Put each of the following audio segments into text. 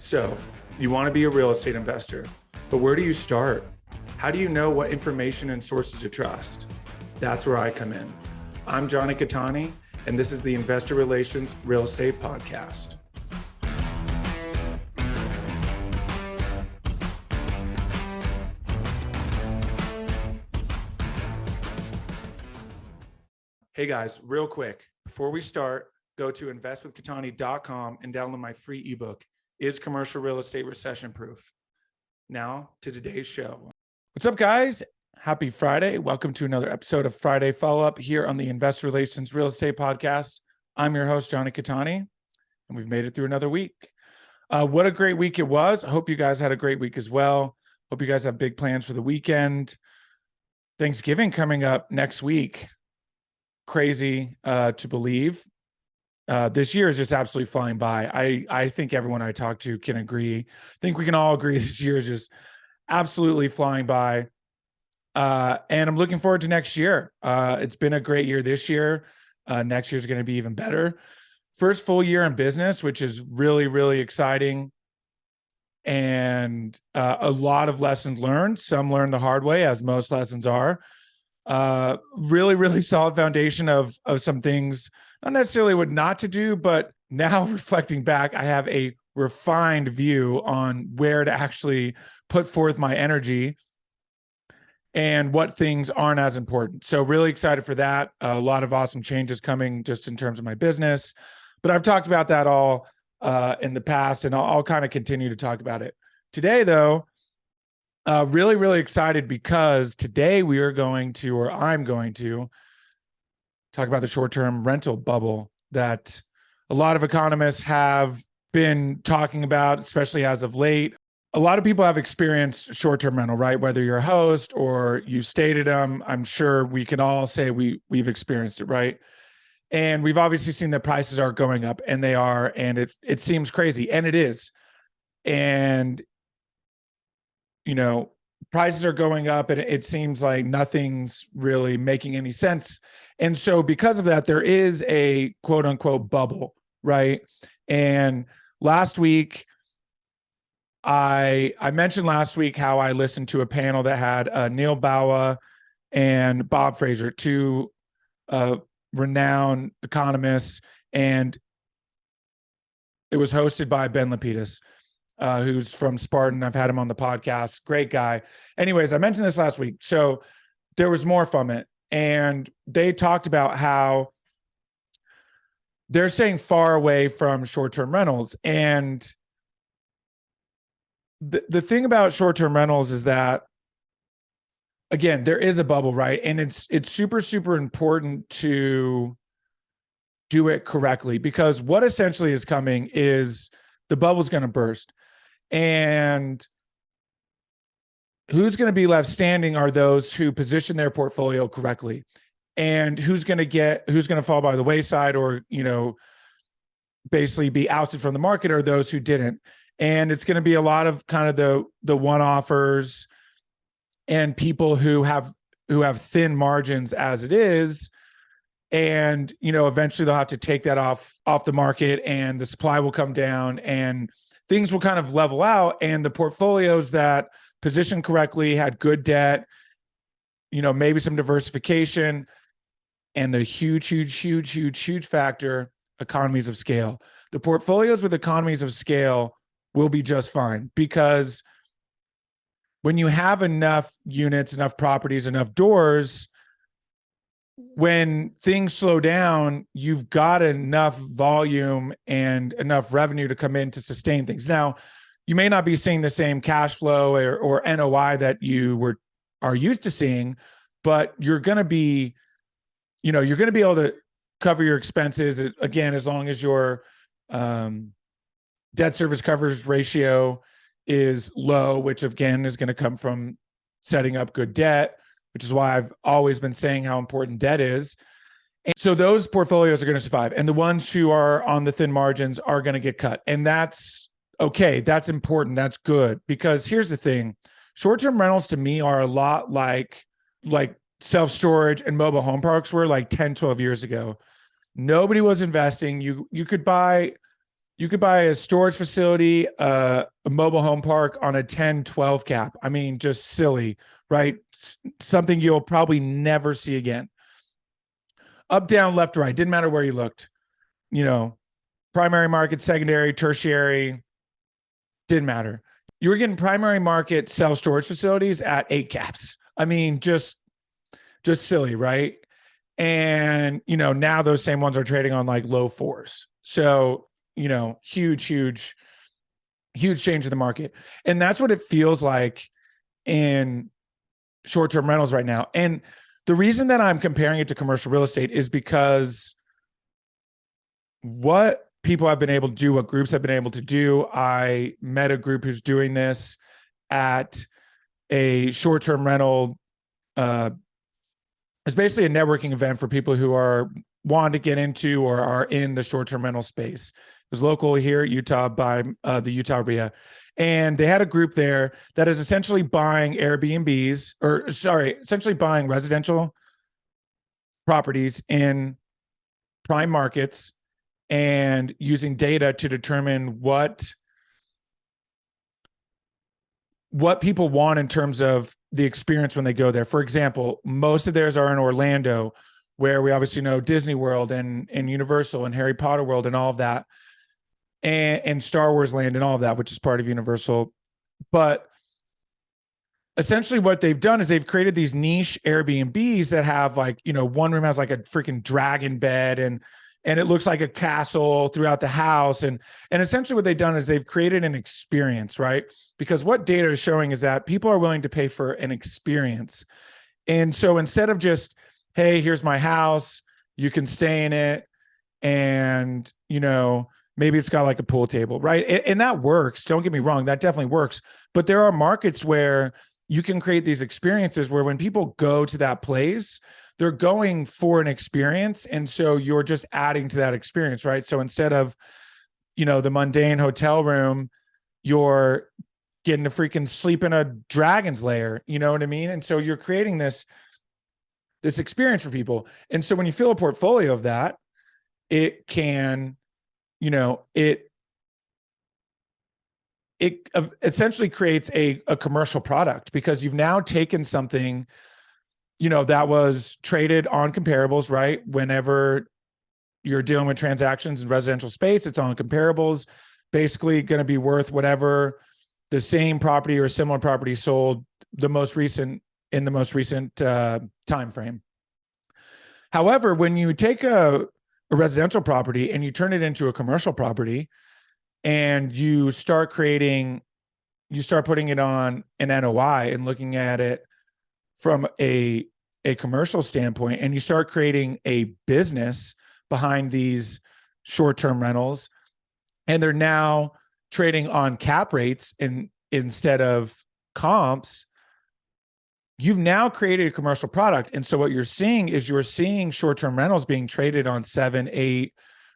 So, you want to be a real estate investor, but where do you start? How do you know what information and sources to trust? That's where I come in. I'm Jonny Catani, and this is the Investor Relations Real Estate Podcast. Hey guys, real quick, before we start, go to investwithkatani.com and download my free ebook, Is Commercial Real Estate Recession Proof? Now to today's show. What's up, guys? Happy Friday. Welcome to another episode of Friday Follow-Up here on the Investor Relations Real Estate Podcast. I'm your host, Jonny Catani, and we've made it through another week. What a great week it was. I hope you guys had a great week as well. Hope you guys have big plans for the weekend. Thanksgiving coming up next week. Crazy to believe. This year is just absolutely flying by. I think everyone I talk to can agree. I think we can all agree this year is just absolutely flying by. And I'm looking forward to next year. It's been a great year this year. Next year is going to be even better. First full year in business, which is really, really exciting. And a lot of lessons learned. Some learned the hard way, as most lessons are. Really, really solid foundation of some things, not necessarily what not to do, but now reflecting back, I have a refined view on where to actually put forth my energy and what things aren't as important. So really excited for that. A lot of awesome changes coming just in terms of my business, but I've talked about that all in the past, and I'll kind of continue to talk about it. Today, though, really, really excited because today I'm going to talk about the short-term rental bubble that a lot of economists have been talking about, especially as of late. A lot of people have experienced short-term rental, right? Whether you're a host or you stayed at them, I'm sure we can all say we've experienced it, right? And we've obviously seen that prices are going up, and they are, and it seems crazy, and it is. And prices are going up, and it seems like nothing's really making any sense. And so because of that, there is a quote unquote bubble, right? And last week, I mentioned last week how I listened to a panel that had Neil Bawa and Bob Fraser, two renowned economists, and it was hosted by Ben Lapidus. Who's from Spartan. I've had him on the podcast. Great guy. Anyways, I mentioned this last week. So there was more from it. And they talked about how they're staying far away from short-term rentals. And the thing about short-term rentals is that, again, there is a bubble, right? And it's super, super important to do it correctly, because what essentially is coming is the bubble's going to burst. And who's going to be left standing are those who position their portfolio correctly. And who's going to fall by the wayside or, basically be ousted from the market are those who didn't. And it's going to be a lot of kind of the one-offers and people who have thin margins as it is. And, eventually they'll have to take that off the market, and the supply will come down, and things will kind of level out. And the portfolios that positioned correctly, had good debt, maybe some diversification, and the huge factor, economies of scale. The portfolios with economies of scale will be just fine, because when you have enough units, enough properties, enough doors, when things slow down, you've got enough volume and enough revenue to come in to sustain things. Now, you may not be seeing the same cash flow or NOI that you are used to seeing, but you're going to be able to cover your expenses, again, as long as your debt service coverage ratio is low, which again is going to come from setting up good debt, which is why I've always been saying how important debt is. And so those portfolios are going to survive. And the ones who are on the thin margins are going to get cut. And that's okay. That's important. That's good. Because here's the thing. Short-term rentals to me are a lot like self-storage and mobile home parks were like 10, 12 years ago. Nobody was investing. You could buy You could buy a storage facility, a mobile home park on a 10, 12 cap. I mean, just silly, right? Something you'll probably never see again. Up, down, left, right. Didn't matter where you looked. Primary market, secondary, tertiary, didn't matter. You were getting primary market self-storage facilities at 8 caps. I mean, just silly, right? And, now those same ones are trading on like low 4s. So, huge change in the market. And that's what it feels like in short-term rentals right now. And the reason that I'm comparing it to commercial real estate is because what people have been able to do, what groups have been able to do. I met a group who's doing this at a short-term rental. It's basically a networking event for people who are wanting to get into or are in the short-term rental space. It was local here at Utah by the Utah RIA. And they had a group there that is essentially buying essentially buying residential properties in prime markets and using data to determine what people want in terms of the experience when they go there. For example, most of theirs are in Orlando, where we obviously know Disney World and Universal and Harry Potter World and all of that, and Star Wars Land and all of that, which is part of Universal. But essentially what they've done is they've created these niche Airbnbs that have like, one room has like a freaking dragon bed and it looks like a castle throughout the house. And essentially what they've done is they've created an experience, right? Because what data is showing is that people are willing to pay for an experience. And so instead of just, hey, here's my house, you can stay in it, and, maybe it's got like a pool table, right? And that works. Don't get me wrong. That definitely works. But there are markets where you can create these experiences where when people go to that place, they're going for an experience. And so you're just adding to that experience, right? So instead of, the mundane hotel room, you're getting to freaking sleep in a dragon's lair, you know what I mean? And so you're creating this experience for people. And so when you fill a portfolio of that, it can, it essentially creates a commercial product, because you've now taken something, that was traded on comparables, right? Whenever you're dealing with transactions in residential space, it's on comparables, basically going to be worth whatever the same property or similar property sold in the most recent time frame. However, when you take a residential property and you turn it into a commercial property, and you start putting it on an NOI and looking at it from a commercial standpoint, and you start creating a business behind these short-term rentals, and they're now trading on cap rates instead of comps, you've now created a commercial product. And so what you're seeing is short-term rentals being traded on 7, 8,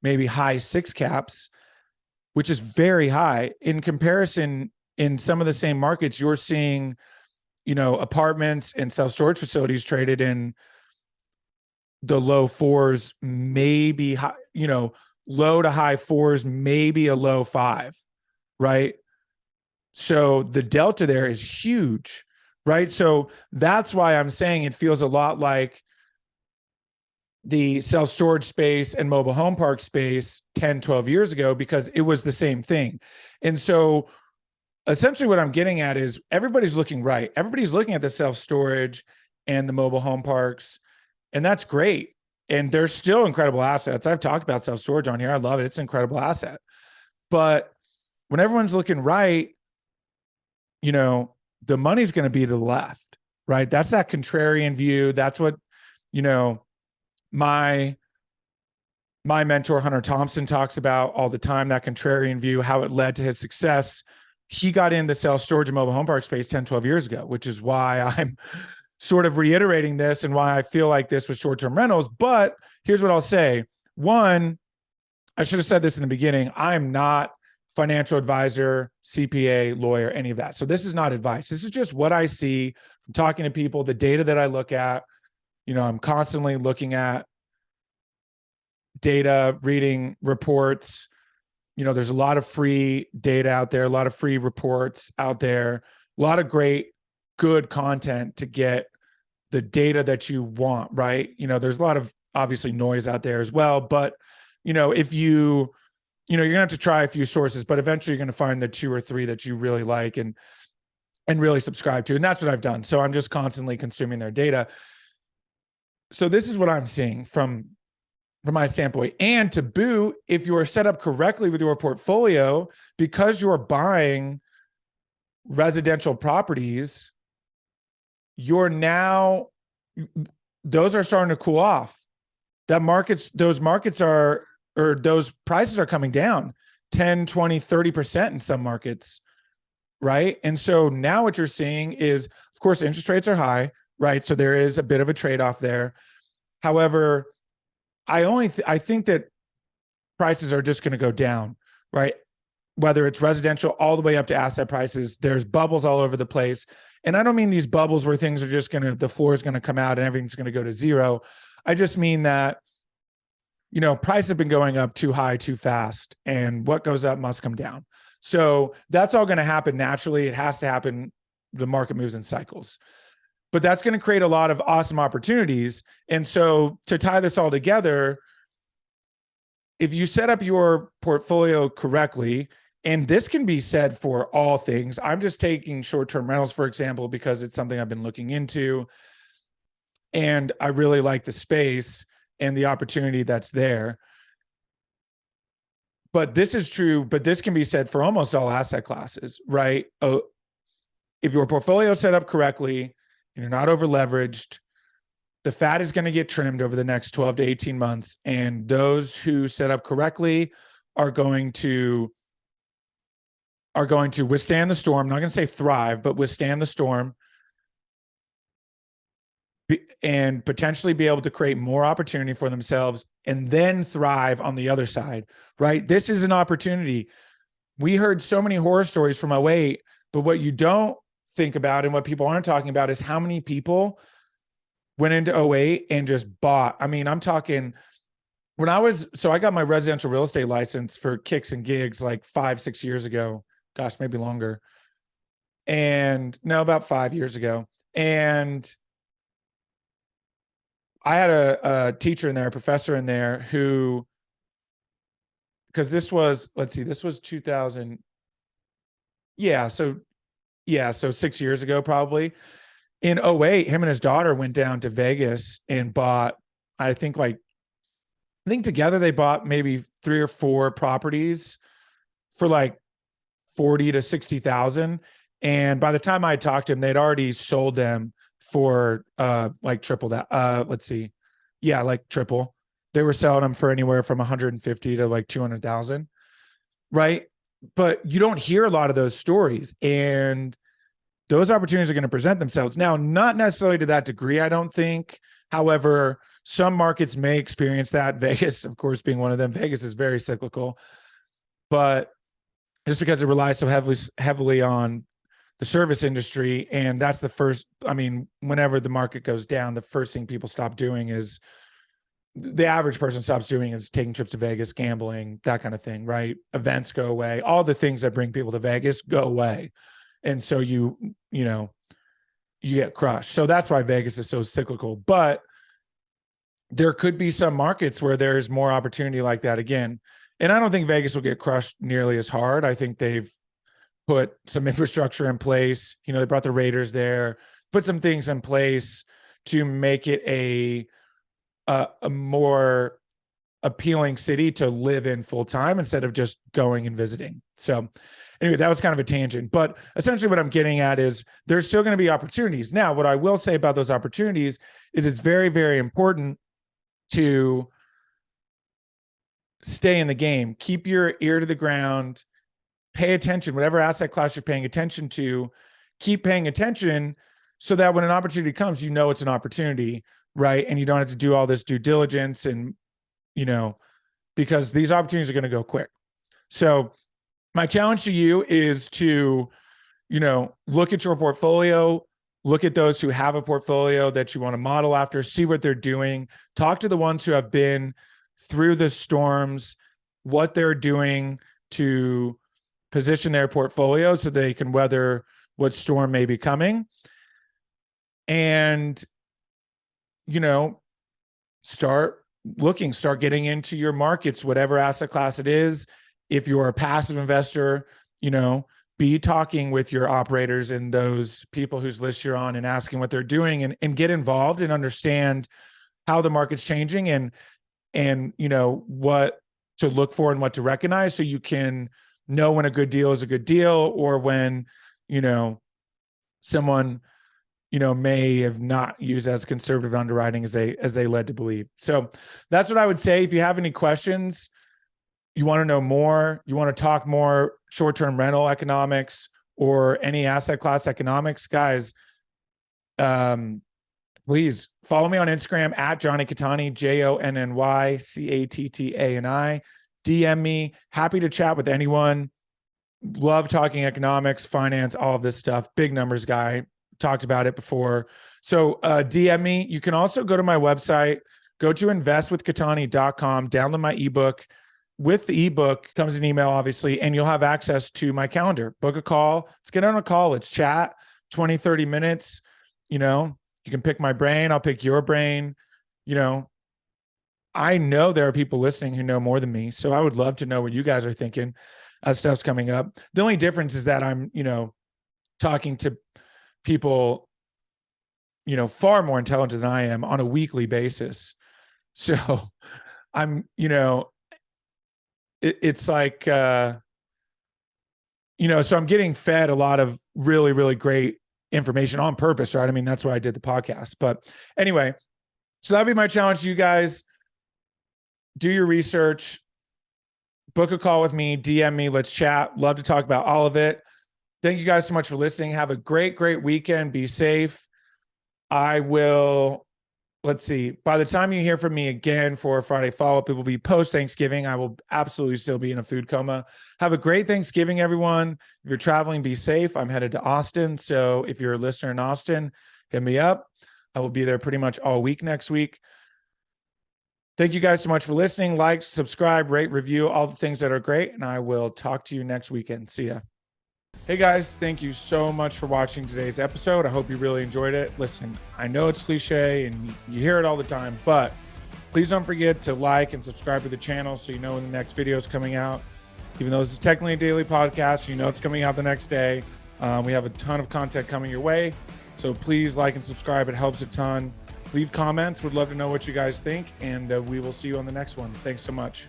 maybe high 6 caps, which is very high. In comparison, in some of the same markets, you're seeing, apartments and self-storage facilities traded in the low 4s, maybe high, low to high 4s, maybe a low 5, right? So the delta there is huge, right? So that's why I'm saying it feels a lot like the self-storage space and mobile home park space 10, 12 years ago, because it was the same thing. And so essentially what I'm getting at is everybody's looking right. Everybody's looking at the self-storage and the mobile home parks, and that's great. And they're still incredible assets. I've talked about self-storage on here. I love it. It's an incredible asset. But when everyone's looking right, the money's going to be to the left, right? That's that contrarian view. That's what, my mentor, Hunter Thompson, talks about all the time, that contrarian view, how it led to his success. He got into self-storage and mobile home park space 10, 12 years ago, which is why I'm sort of reiterating this and why I feel like this was short-term rentals. But here's what I'll say. One, I should have said this in the beginning. I'm not financial advisor, CPA, lawyer, any of that. So this is not advice. This is just what I see from talking to people, the data that I look at. I'm constantly looking at data, reading reports, there's a lot of free data out there, a lot of free reports out there, a lot of great, good content to get the data that you want, right? There's a lot of obviously noise out there as well, but if you're gonna have to try a few sources, but eventually you're gonna find the 2 or 3 that you really like and really subscribe to. And that's what I've done. So I'm just constantly consuming their data. So this is what I'm seeing from my standpoint. And to boot, if you're set up correctly with your portfolio, because you're buying residential properties, those are starting to cool off. Those prices are coming down 10, 20, 30% in some markets, right? And so now what you're seeing is, of course, interest rates are high, right? So there is a bit of a trade-off there. However, I think that prices are just going to go down, right? Whether it's residential all the way up to asset prices, there's bubbles all over the place. And I don't mean these bubbles where things are just the floor is going to come out and everything's going to go to zero. I just mean that, prices have been going up too high, too fast, and what goes up must come down. So that's all going to happen naturally. It has to happen. The market moves in cycles, but that's going to create a lot of awesome opportunities. And so to tie this all together, if you set up your portfolio correctly, and this can be said for all things, I'm just taking short-term rentals, for example, because it's something I've been looking into, and I really like the space and the opportunity that's there. But this is true, but this can be said for almost all asset classes, right? If your portfolio is set up correctly and you're not over leveraged, the fat is going to get trimmed over the next 12 to 18 months. And those who set up correctly are going to withstand the storm. I'm not going to say thrive, but withstand the storm and potentially be able to create more opportunity for themselves and then thrive on the other side, right? This is an opportunity. We heard so many horror stories from 2008, but what you don't think about and what people aren't talking about is how many people went into 2008 and just bought. I mean, I'm talking I got my residential real estate license for kicks and gigs like 5-6 years ago. Gosh, maybe longer. And no, about 5 years ago. And I had a teacher in there, a professor in there who, because this was 2000. So 6 years ago, probably. In 2008, him and his daughter went down to Vegas and bought, I think together they bought maybe 3 or 4 properties for like 40 to 60,000. And by the time I talked to him, they'd already sold them for like triple that. Like triple. They were selling them for anywhere from 150 to like 200,000, right? But you don't hear a lot of those stories, and those opportunities are going to present themselves. Now, not necessarily to that degree, I don't think. However, some markets may experience that. Vegas, of course, being one of them. Vegas is very cyclical, but just because it relies so heavily on the service industry, and that's the first, whenever the market goes down, the first thing people stop doing is, the average person stops doing is taking trips to Vegas, gambling, that kind of thing, right? Events go away. All the things that bring people to Vegas go away. And so you get crushed. So that's why Vegas is so cyclical. But there could be some markets where there's more opportunity like that again. And I don't think Vegas will get crushed nearly as hard. I think they've put some infrastructure in place. They brought the Raiders there, put some things in place to make it a more appealing city to live in full time instead of just going and visiting. So anyway, that was kind of a tangent, but essentially what I'm getting at is there's still going to be opportunities. Now, what I will say about those opportunities is it's very, very important to stay in the game, keep your ear to the ground, pay attention, whatever asset class you're paying attention to, keep paying attention so that when an opportunity comes, it's an opportunity, right? And you don't have to do all this due diligence and, because these opportunities are going to go quick. So my challenge to you is to, look at your portfolio, look at those who have a portfolio that you want to model after, see what they're doing, talk to the ones who have been through the storms, what they're doing to position their portfolio so they can weather what storm may be coming. And, start getting into your markets, whatever asset class it is. If you're a passive investor, be talking with your operators and those people whose list you're on and asking what they're doing, and get involved and understand how the market's changing and what to look for and what to recognize, so you can know when a good deal is a good deal, or when, someone, may have not used as conservative underwriting as they led to believe. So that's what I would say. If you have any questions, you want to know more, you want to talk more short-term rental economics or any asset class economics, guys, please follow me on Instagram at Jonny Cattani, JonnyCattani. DM me. Happy to chat with anyone. Love talking economics, finance, all of this stuff. Big numbers guy. Talked about it before. So DM me. You can also go to my website, go to investwithcattani.com, download my ebook. With the ebook comes an email, obviously, and you'll have access to my calendar. Book a call. Let's get on a call. Let's chat 20, 30 minutes. You can pick my brain. I'll pick your brain. I know there are people listening who know more than me. So I would love to know what you guys are thinking as stuff's coming up. The only difference is that I'm, talking to people, far more intelligent than I am on a weekly basis. So I'm, it's like, so I'm getting fed a lot of really, really great information on purpose, right? I mean, that's why I did the podcast. But anyway, so that'd be my challenge to you guys. Do your research, book a call with me, DM me, let's chat. Love to talk about all of it. Thank you guys so much for listening. Have a great, great weekend. Be safe. Let's see. By the time you hear from me again for a Friday follow-up, it will be post-Thanksgiving. I will absolutely still be in a food coma. Have a great Thanksgiving, everyone. If you're traveling, be safe. I'm headed to Austin. So if you're a listener in Austin, hit me up. I will be there pretty much all week next week. Thank you guys so much for listening. Like, subscribe, rate, review, all the things that are great. And I will talk to you next weekend. See ya. Hey guys, thank you so much for watching today's episode. I hope you really enjoyed it. Listen, I know it's cliche and you hear it all the time, but please don't forget to like and subscribe to the channel so you know when the next video is coming out. Even though this is technically a daily podcast, you know it's coming out the next day. We have a ton of content coming your way. So please like and subscribe. It helps a ton. Leave comments. Would love to know what you guys think. And we will see you on the next one. Thanks so much.